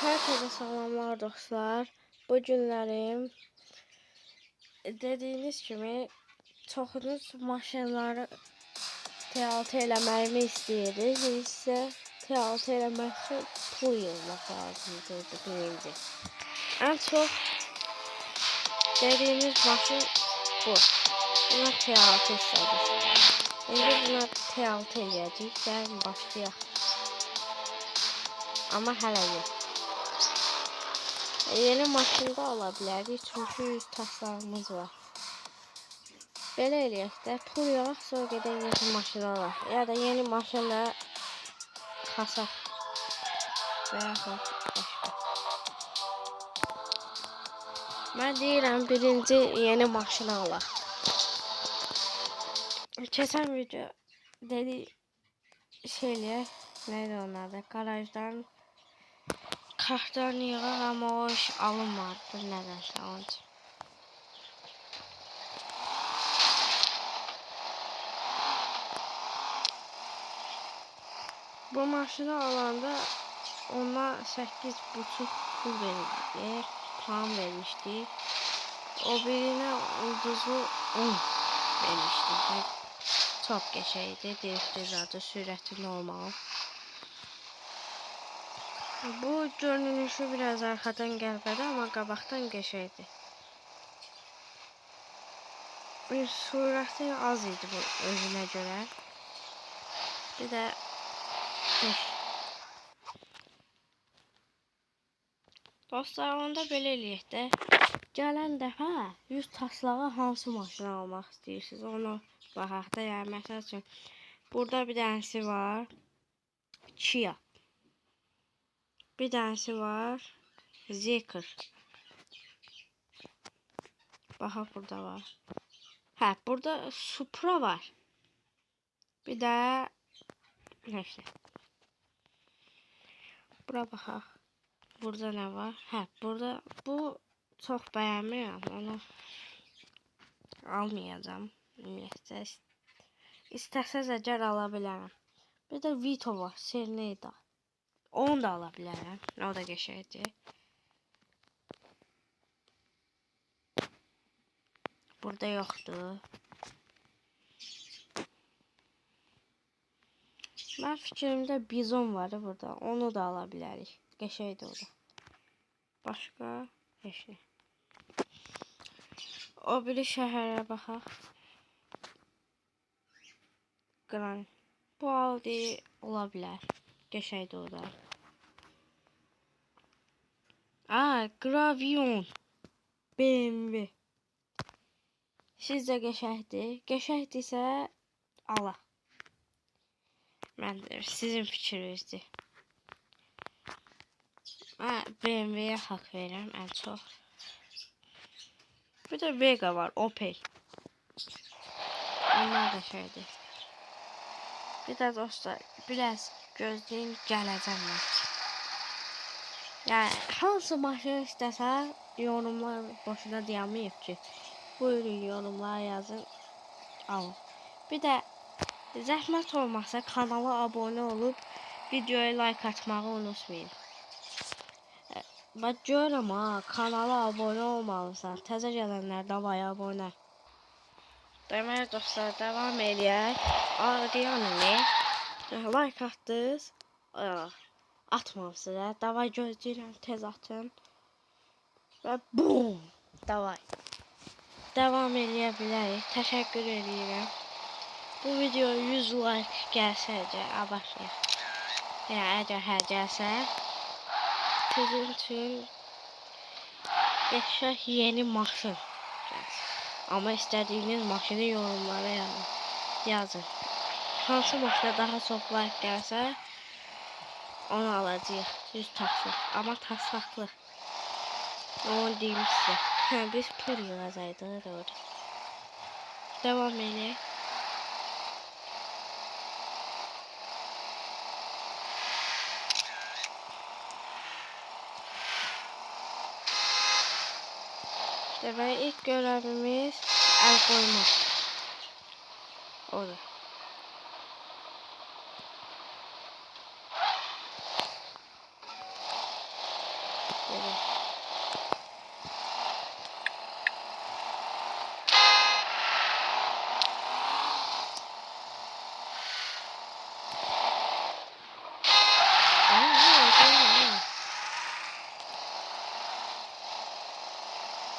Herkese selamlar dostlar. Bu günlerim dediğiniz gibi çoxunuz maşınları TLT eləməyimi istəyirik. Biz isə TLT eləmək üçün pul yığmaq lazımdır birinci. Ən çox dediğimiz maşın bu. Buna TLT istədik. İndi buna TLT eləyəcəyik. Gəlin başlayaq. Amma hələ yox. Yeni maşında ala bilərik çünki 100 taslarımız var. Belə eləyək də pul yığaq, sonra gedək yeni maşını alaq. Ya da yeni maşınla xasaq. Və yaxud başqa. Mən deyirəm birinci yeni maşını alaq. Keçən video dedi şeylər, nədir onun adı? Garajdan kartdan yığaq, amma o iş alınmadı nədənsə onun üçün. Bu maşını alanda ona 8,5 pul verildi, puan vermişdi. O birine ulduzlu 10 vermişdi. Çok geçeydi, direktör sürəti normal. Bu görünüşü biraz arkadan gəlbədi, amma qabaqdan geçeydi. Sürəti az idi bu özünə görə. Bir də dostlar, onda belə eləyək də. Gələn dəfə 100 taslağa hansı maşını almaq istəyirsiniz? Onu baxaq da. Yəni məsəl üçün burada bir dənəsi var. Kia. Bir dənəsi var. Zeekr. Baxaq burada var. Hə, burada Supra var. Bir də neyse. Bura baxaq. Burada nə var? Hə, burada bu çox bəyənmirəm. Onu almayacağam. Ümumiyyətlə İstəsəz əgər ala bilərəm. Bir də Vito var. Serenade. Onu da ala bilərəm. O da qəşəngdir. Burada yoxdur. Mən fikrimdə Bizon var burada. Onu da ala bilərik. Qəşəngdir o da. Başqa heç nə. O biri şəhərə baxaq. Gran. Bu Audi ola bilər. Qəşəngdir o da. Gravion. BMW. Sizcə qəşəngdir? Qəşəngdirsə ala. Mən sizin fikrinizdir. BMW'ye hak verirəm ən çox. Bir də Vega var, Opel. Onlar da şeydir. Bir də dostlar, biraz gözləyin, gələcəm mən. Yəni, hansı maşın istəsə, yorumlar boşuna deyamayıb ki. Buyurun yorumlara yazın, alın. Bir də zəhmət olmasa kanala abunə olub, videoya like atmağı unutmayın. Bax görürəm ha, kanala abunə olmalısan. Təzə gələnlər davay abunə. Deməli dostlar, davam eləyək. Ağrıyanını like atdınız. Atmamsınız. Davay gözləyirəm, tez atın. Və bum! Davay. Devam eləyə bilərik. Təşəkkür edirəm. Bu videoya 100 like gəlsə, başlayaq. Yəni, əgər hər gəlsə, sizin üçün qəşəng yeni maşın gəlsin. Amma istədiyiniz maşını yorumlara yazın. Hansı maşına daha çox like gəlsə, onu alacağıq. 100 taslıq. Amma taslaqlı. Onu deyim sizə. Hə, biz pul yığacaqdıq orada. Devam edək. Deməli, ilk görevimiz el koymaq. Orada. Böyle.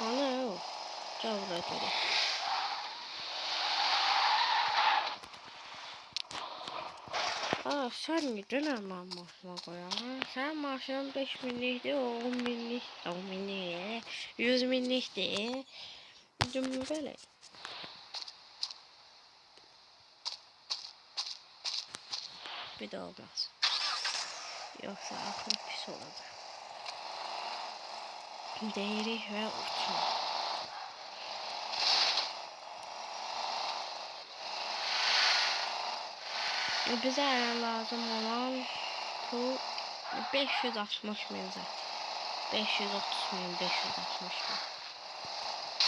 Ana, çabuk ötürü. Aa, sen gidin hemen maşına koyalım. Sen maşının 5 minlikti, o 10 minlik, 10 minlik, 100 minlikti. Cümle böyle. Bir de olmaz. Yoksa aklım pis olacak. Değeri ve uçun. Bize lazım olan pul 560 bin zaten. 530 bin, 560 bin.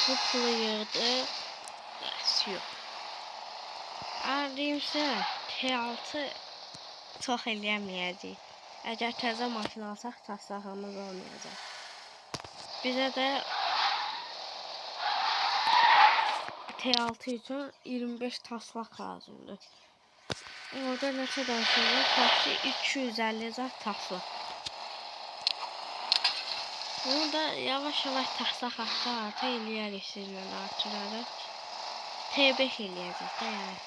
Bu pulu yığdı. Yok. Ardımsa T6 çox eləyəməyəcək. Əgər təzə maşın alsaq, taslağımız olmayacaq. Bizə də T6 üçün 25 taslaq lazımdır. Orada neçə danışılır? Taksi 250 zat taslaq. Bunu da yavaş-yavaş taslaq artı eləyərik sizlə artırarıq. T5 eləyəcək də yəni.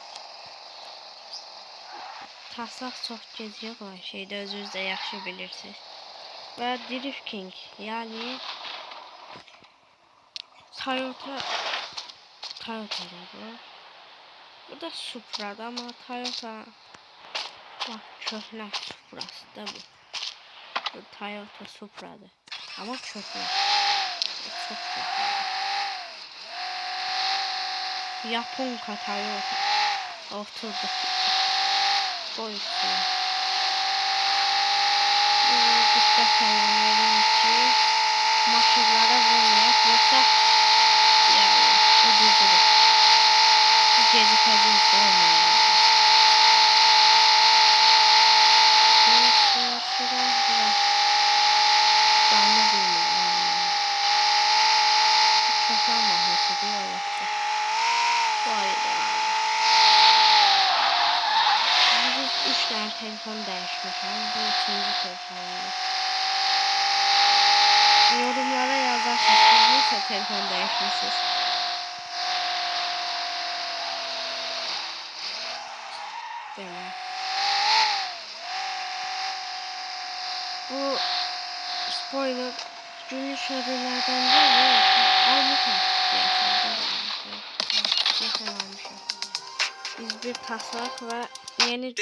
Taslaq çox geciyor olan şeydə özünüz də yaxşı bilirsiniz. Və drifting, yəni Toyota bu. Bu da Supra'da ama Toyota bak köhnə Supra'sı da bu. Bu Toyota Supra'dır. Ama köhnə. Çok köhnə. Japonka Toyota. Oturdu. Boyutsun. Dikkat eləməliyim ki, maşınlara vurmayaq, yoxsa yəni, ucuzdur. Gecikəcək olmayalım. Şuraya. Canlı bilmirəm. Çoxlar mahnısı deyil, yoxsa. Vayda. Biz 3 dənə telefon dəyişmişəm. Bu 3-cü telefonumdur. Yorumlara yazarsınız. Nəsə telefon dəyişmişsiniz. Böyle. Bu spoiler günlük şöhrelerden değil. Almışım. Geçen almışım. 101 taslak ve yeni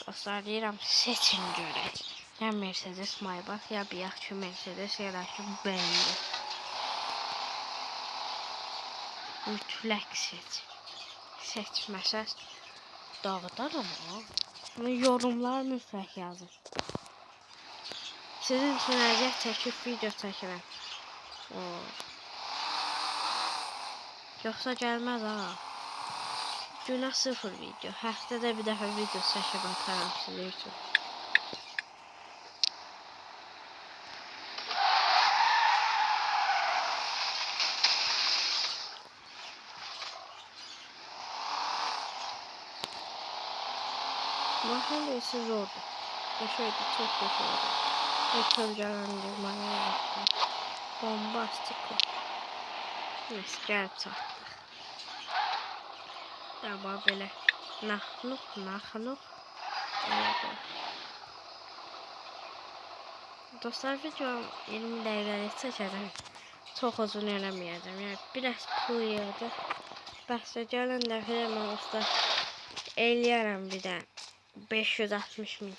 dostlar seçin görək. Ya Mercedes Maybach ya bir yaxşı Mercedes ya da ki BMW. Mütləq seç. Seçməsəz dağıdaram ama. Bunu yorumlar mütləq yazın. Sizin üçün əziyyət çəkib video çəkirəm. Yoxsa gəlməz ha. Günə 0 video. Həftədə bir dəfə video çəkib ataram sizin üçün. Maşın deyisi zordur. Yaşaydı, çok yaşaydı. Ve kölgelendirmeye yaptım. Bombastiko. Neyse, gəlib çatdıq. Daba belə naxluq. Dostlar, videom 20 dəqiqəlik çəkəcəm. Çox uzun eləməyəcəm. Yəni, biraz pul yığdı. Bəsdə gələn dəfə mən usta eləyərəm bir də 560 min.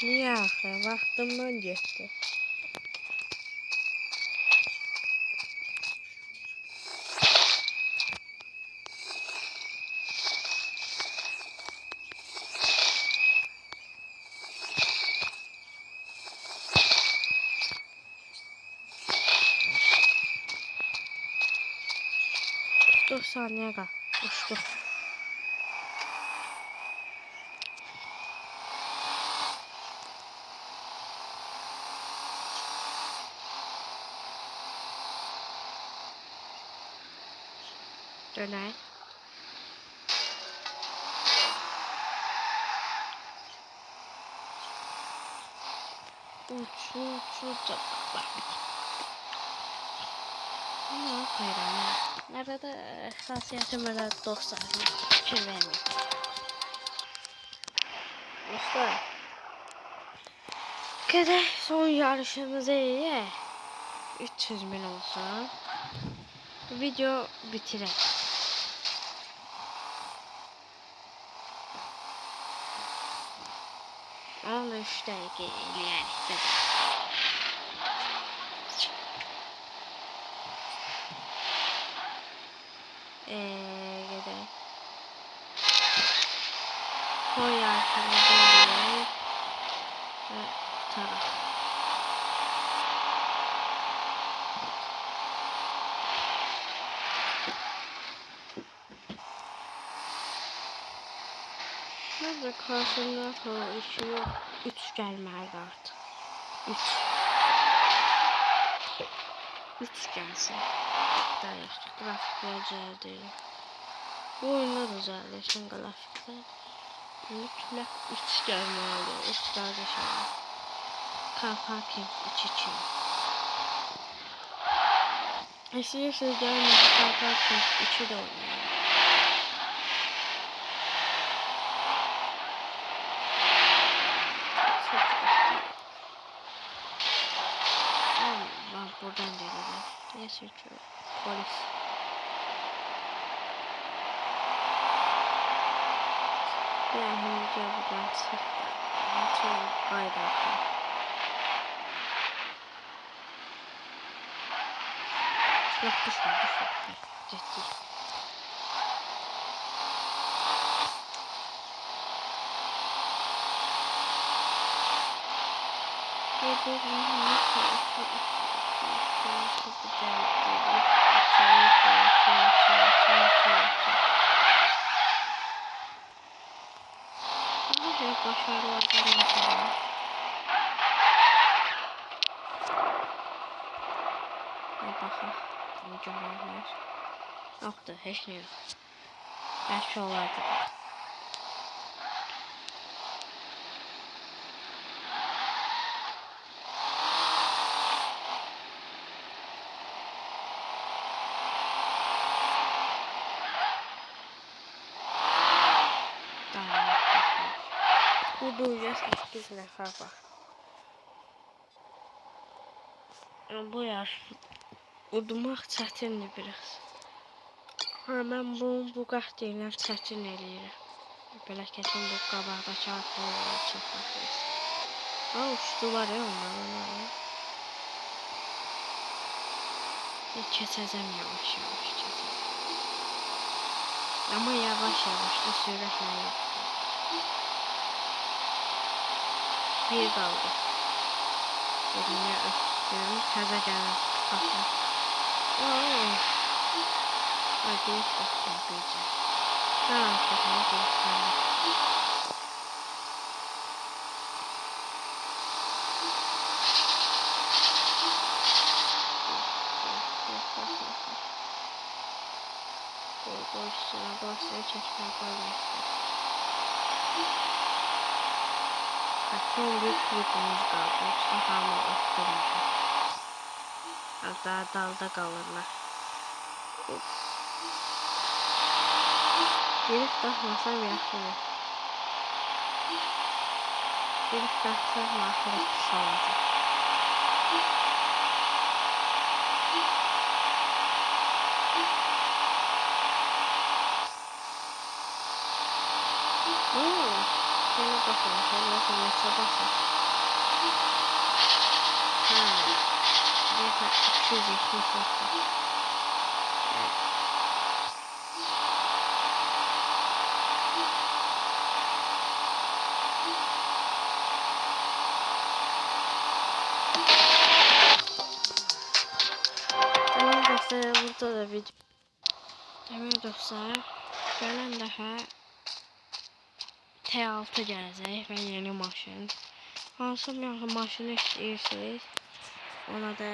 Niye axı? Vaxtımdan getdi. 4 saniye kal. Uçtuk. Döner. Uç. Bak. Ne yapayım? Nerede xasiyyətim elə dostlarım fikir vermir. Dostlar. Gedək son yarışımızı eləyək. 300.000 olsun. Video bitirək. Onu da 3 dəqiqə eləyərik. Gedək. Son yarışımızı eləyək. Və tutaraq. Nerede karşımda sonra 2 yok. 3 gelmeli artık. 3 gelsin. Dayanıştık. Grafikler düzeldi. Bu oyunda düzeldi. Şimdi grafikler. Mütlak 3 gelmeli. 3 kardeşim. Karparking 3 için. İstiyorsanız gelmedi. Karparking 3'ü de oynayalım. Buradan geliyorlar. Neyse ki polis. Yani video buradan çıktı. Çok kaydardı. Yok düşme. Ciddi. Başarılardan mesela. Bakalım. Görürler. Yoktu. Hiç ne yok. Belki olardı. Bu duyacağız 8 nefer var. Bu yaş udmaq çətindir biraz. Mən bu qaht ilə çətin eləyirəm. Belə kesin bu qabaqdakı atları çəkmək. Uçdular ya onlardan. Keçəcəm yavaş keçəcəm. Amma yavaş da sürətlə yox. Bir qaldı. Birini öpdüm. Təzə gələn tutaqlar. Hadi öpdüm bircə. Tamam çəkəni göstərdim. Boşluğa çəkmək qoymuşdur. Son bir klipimiz qaldı. Yoksa hamı öpdürmüşüm. Daha dalda qalırlar. Gelip taxmasam yaxşıdır. Gelip taxsam axırı pis olacaq. Şöyle bakalım. Şöyle basın. Zaten 270 olsun. Tamam arkadaşlar, burada da video. Demək dostlar, gələn dəfə T6 gələcək və yeni maşın. Hansı bir maşını istəyirsiniz, ona da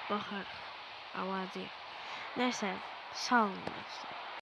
baxarıq, alacağıq. Nəysə, sağ olun dostlar.